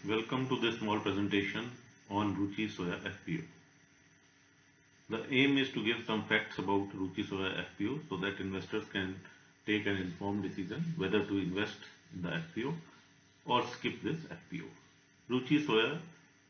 Welcome to this small presentation on Ruchi Soya FPO. The aim is to give some facts about Ruchi Soya FPO so that investors can take an informed decision whether to invest in the FPO or skip this FPO. Ruchi Soya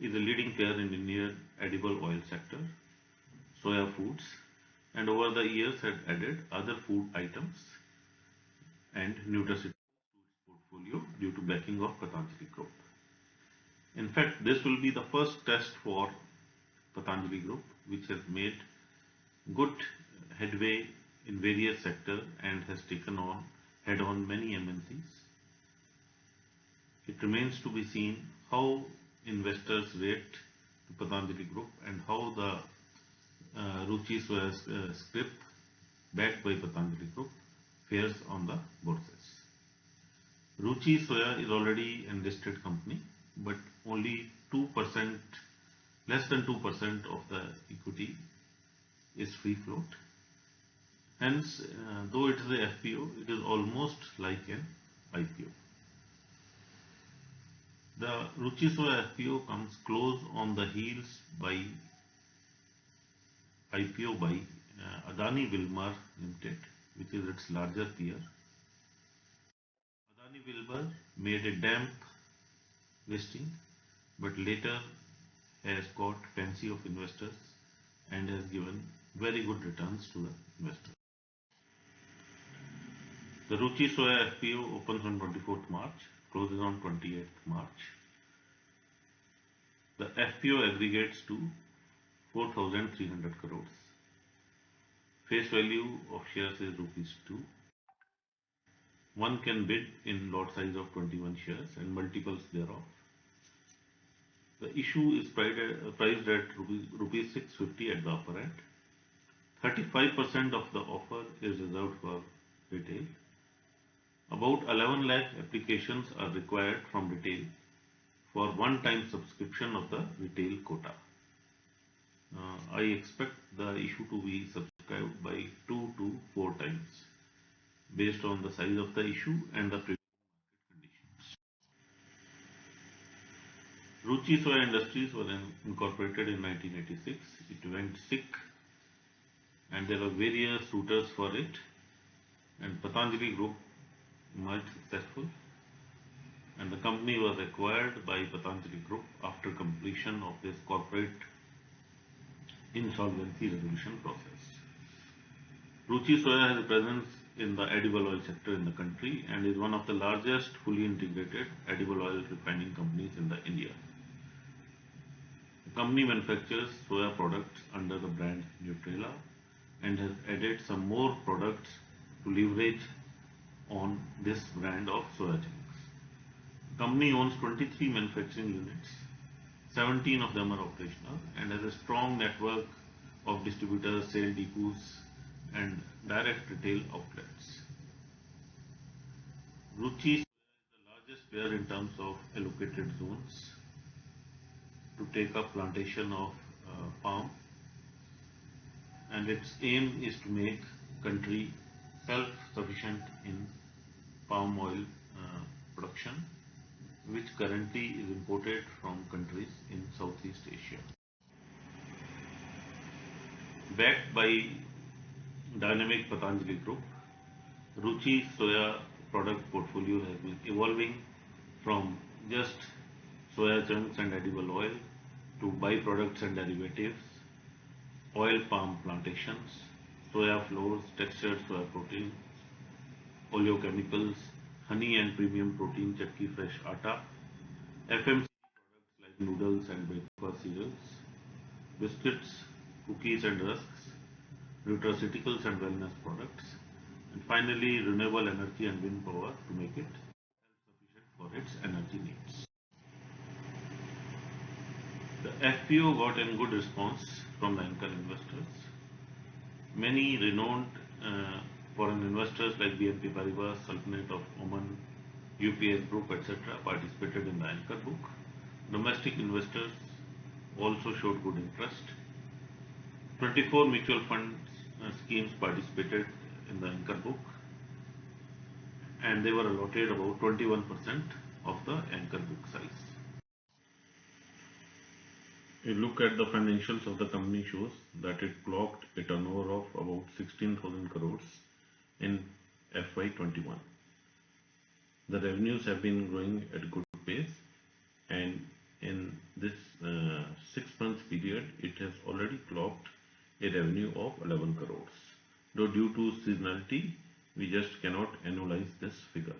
is a leading player in Indian edible oil sector, soya foods, and over the years had added other food items and nutraceuticals to its portfolio due to backing of Patanjali Group. In fact, this will be the first test for Patanjali Group, which has made good headway in various sectors and has taken on head-on many MNCs. It remains to be seen how investors rate to Patanjali Group and how the Ruchi Soya script backed by Patanjali Group fares on the bourses. Ruchi Soya is already a listed company, but only 2%, less than 2% of the equity is free float. Hence, though it is a FPO, it is almost like an IPO. The Ruchi Soya FPO comes close on the heels by IPO by Adani Wilmar Limited, which is its larger peer. Adani Wilmar made a damp listing, but later has got fancy of investors and has given very good returns to the investors. The Ruchi Soya FPO opens on 24th March, closes on 28th March. The FPO aggregates to 4,300 crores. Face value of shares is rupees 2. One can bid in lot size of 21 shares and multiples thereof. The issue is priced at rupees 650 at the upper end. 35% of the offer is reserved for retail. About 11 lakh applications are required from retail for one-time subscription of the retail quota. I expect the issue to be subscribed by 2 to 4 times based on the size of the issue and the market conditions. Ruchi Soya Industries was incorporated in 1986. It went sick and there were various suitors for it, and Patanjali Group emerged successful, and the company was acquired by Patanjali Group after completion of this corporate insolvency resolution process. Ruchi Soya has a presence in the edible oil sector in the country and is one of the largest fully integrated edible oil refining companies in India. The company manufactures soya products under the brand Nutrela and has added some more products to leverage on this brand of soya chunks. The company owns 23 manufacturing units, 17 of them are operational, and has a strong network of distributors, sale depots, and direct retail outlets. Ruchi is the largest player in terms of allocated zones to take up plantation of palm, and its aim is to make country self-sufficient in palm oil production, which currently is imported from countries in Southeast Asia. Backed by dynamic Patanjali Group, Ruchi Soya product portfolio has been evolving from just soya chunks and edible oil to byproducts and derivatives, oil palm plantations, soya flours, textured soya proteins, oleochemicals, honey and premium protein chakki fresh atta, FMCG products like noodles and breakfast cereals, biscuits, cookies and rusks, nutraceuticals and wellness products, and finally renewable energy and wind power to make it self-sufficient for its energy needs. The FPO got a good response from the anchor investors. Many renowned foreign investors like BNP Paribas, Sultanate of Oman, UPS Group, etc. participated in the anchor book. Domestic investors also showed good interest. 24 mutual funds schemes participated in the anchor book, and they were allotted about 21% of the anchor book size. A look at the financials of the company shows that it clocked a turnover of about 16,000 crores in FY21. The revenues have been growing at a good pace, and in this 6 months period, it has already clocked a revenue of 11 crores. Though due to seasonality, we just cannot annualize these figures.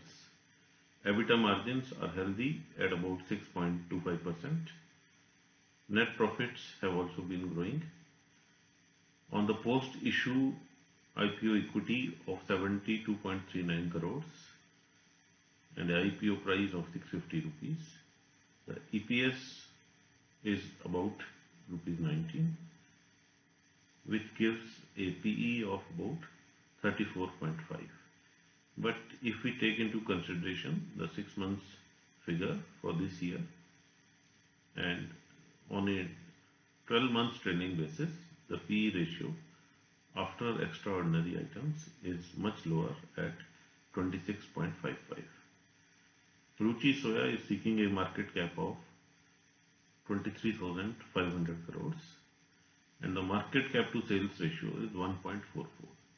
EBITDA margins are healthy at about 6.25%. Net profits have also been growing. On the post-issue IPO equity of 72.39 crores and the IPO price of 650 rupees, the EPS is about rupees 19, which gives a PE of about 34.5. But if we take into consideration the 6 months figure for this year and on a 12 months trailing basis, the PE ratio after extraordinary items is much lower at 26.55. Ruchi Soya is seeking a market cap of 23,500 crores and the market cap to sales ratio is 1.44.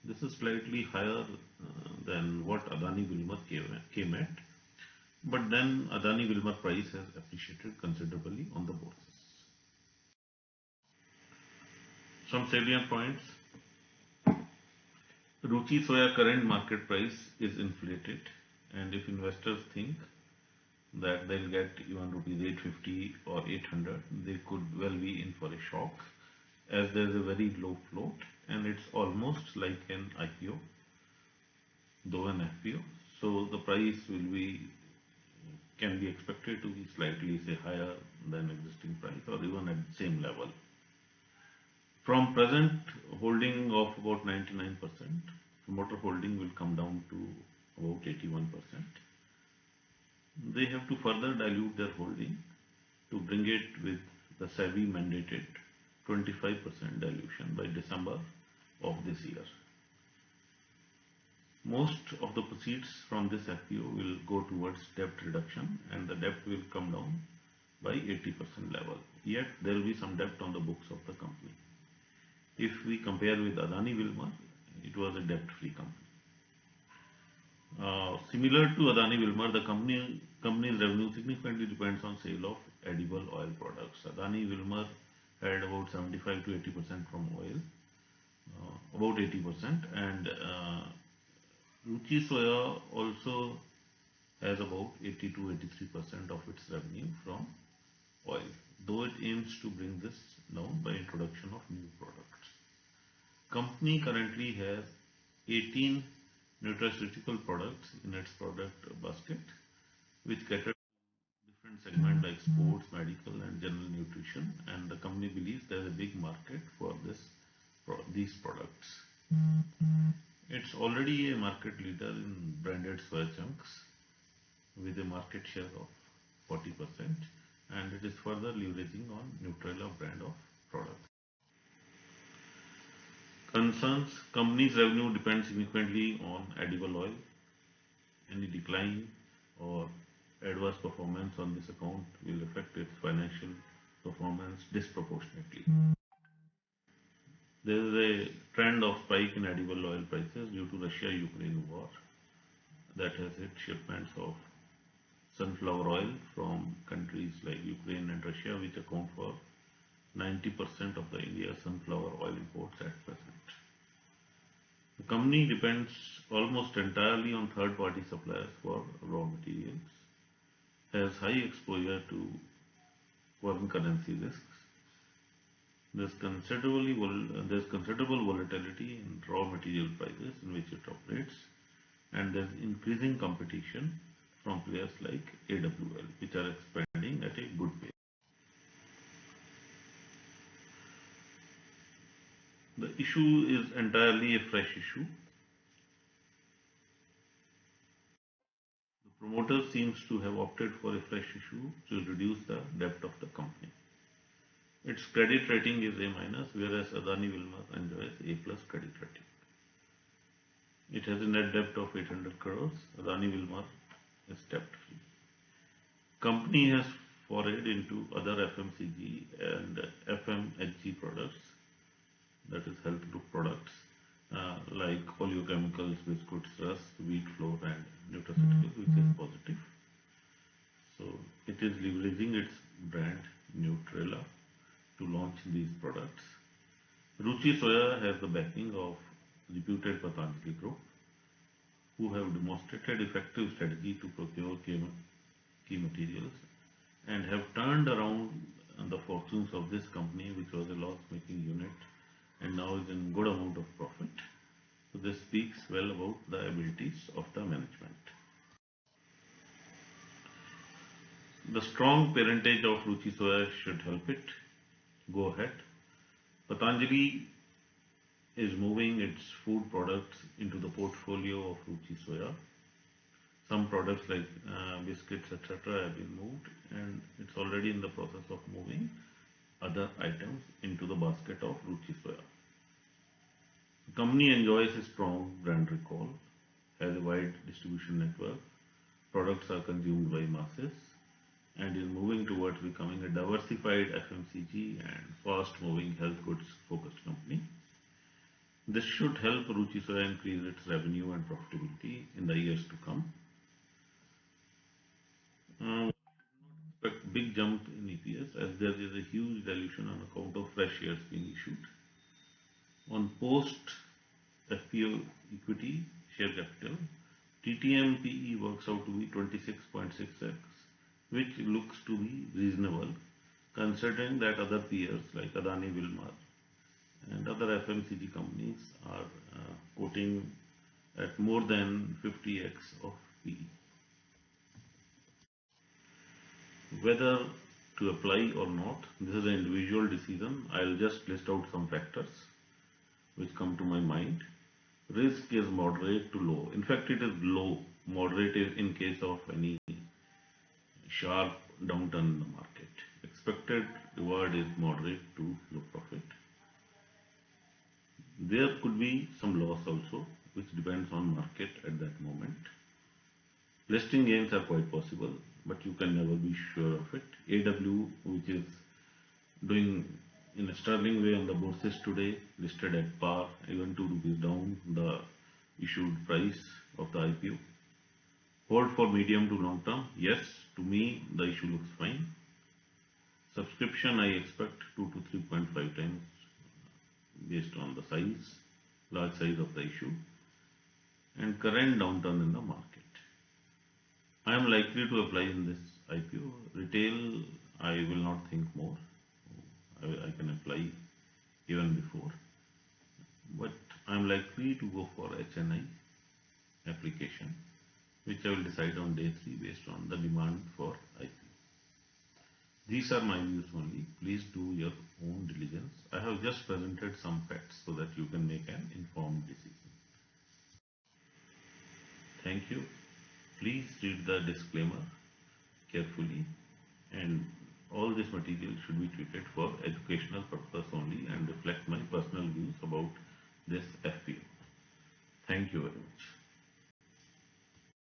This is slightly higher than what Adani Wilmar came at, but then Adani Wilmar price has appreciated considerably on the bourses. Some salient points. Ruchi Soya current market price is inflated, and if investors think that they'll get even rupees 850 or 800, they could well be in for a shock, as there is a very low float and it's almost like an IPO, though an FPO. So the price can be expected to be slightly say higher than existing price or even at the same level. From present holding of about 99%, promoter holding will come down to about 81%. They have to further dilute their holding to bring it with the SEBI mandated 25% dilution by December of this year. Most of the proceeds from this FPO will go towards debt reduction and the debt will come down by 80% level. Yet there will be some debt on the books of the company. If we compare with Adani Wilmar, it was a debt-free company. Similar to Adani Wilmar, the company's revenue significantly depends on sale of edible oil products. Adani Wilmar had about 75 to 80% from oil, about 80%, and Ruchi Soya also has about 80 to 83% of its revenue from oil, though it aims to bring this down by introduction of new products. Company currently has 18 nutraceutical products in its product basket, which cater to different segments like sports, medical, and general nutrition. And the company believes there is a big market for these products. It's already a market leader in branded soya chunks with a market share of 40%, and it is further leveraging on Nutrela brand of products. Concerns: company's revenue depends significantly on edible oil. Any decline or adverse performance on this account will affect its financial performance disproportionately. There is a trend of spike in edible oil prices due to Russia-Ukraine war that has hit shipments of sunflower oil from countries like Ukraine and Russia, which account for 90% of the India's sunflower oil imports at present. The company depends almost entirely on third-party suppliers for raw materials, has high exposure to foreign currency risks. There's considerable volatility in raw material prices in which it operates, and there's increasing competition from players like AWL, which are expanding at a good pace. The issue is entirely a fresh issue. The promoter seems to have opted for a fresh issue to reduce the debt of the company. Its credit rating is A-, whereas Adani Wilmar enjoys A+ credit rating. It has a net debt of 800 crores. Adani Wilmar is debt free. Company has forayed into other FMCG and FMHG products, that is health group products, like oleochemicals, biscuits, rusk, wheat flour, and nutraceuticals, which is positive. So it is leveraging its brand Nutrela to launch these products. Ruchi Soya has the backing of reputed Patanjali Group, who have demonstrated effective strategy to procure key materials and have turned around the fortunes of this company, which was a loss-making unit and now is in good amount of profit. So this speaks well about the abilities of the management. The strong parentage of Ruchi Soya should help it go ahead. Patanjali is moving its food products into the portfolio of Ruchi Soya. Some products like biscuits, etc., have been moved, and it's already in the process of moving other items into the basket of Ruchi Soya. The company enjoys a strong brand recall, has a wide distribution network, products are consumed by masses, and is moving towards becoming a diversified FMCG and fast-moving health goods focused company. This should help Ruchi Soya increase its revenue and profitability in the years to come. Expect big jump in EPS as there is a huge dilution on account of fresh shares being issued. On post FPO equity share capital, TTM PE works out to be 26.6x, which looks to be reasonable considering that other peers like Adani Wilmar and other FMCG companies are quoting at more than 50x of PE. Whether to apply or not, this is an individual decision. I'll just list out some factors which come to my mind. Risk is moderate to low. In fact, it is low. Moderate is in case of any sharp downturn in the market. Expected reward is moderate to low profit. There could be some loss also, which depends on market at that moment. Listing gains are quite possible, but you can never be sure of it. AW, which is doing in a sterling way on the bourses today, listed at par, even 2 rupees down the issued price of the IPO. Hold for medium to long term. Yes, to me the issue looks fine. Subscription I expect 2 to 3.5 times based on the size, large size of the issue, and current downturn in the market. I am likely to apply in this IPO. Retail, I will not think more. I can apply even before. But I am likely to go for HNI application, which I will decide on day 3 based on the demand for IPO. These are my views only. Please do your own diligence. I have just presented some facts so that you can make an informed decision. Thank you. Please read the disclaimer carefully, and all this material should be treated for educational purpose only and reflect my personal views about this FPO. Thank you very much.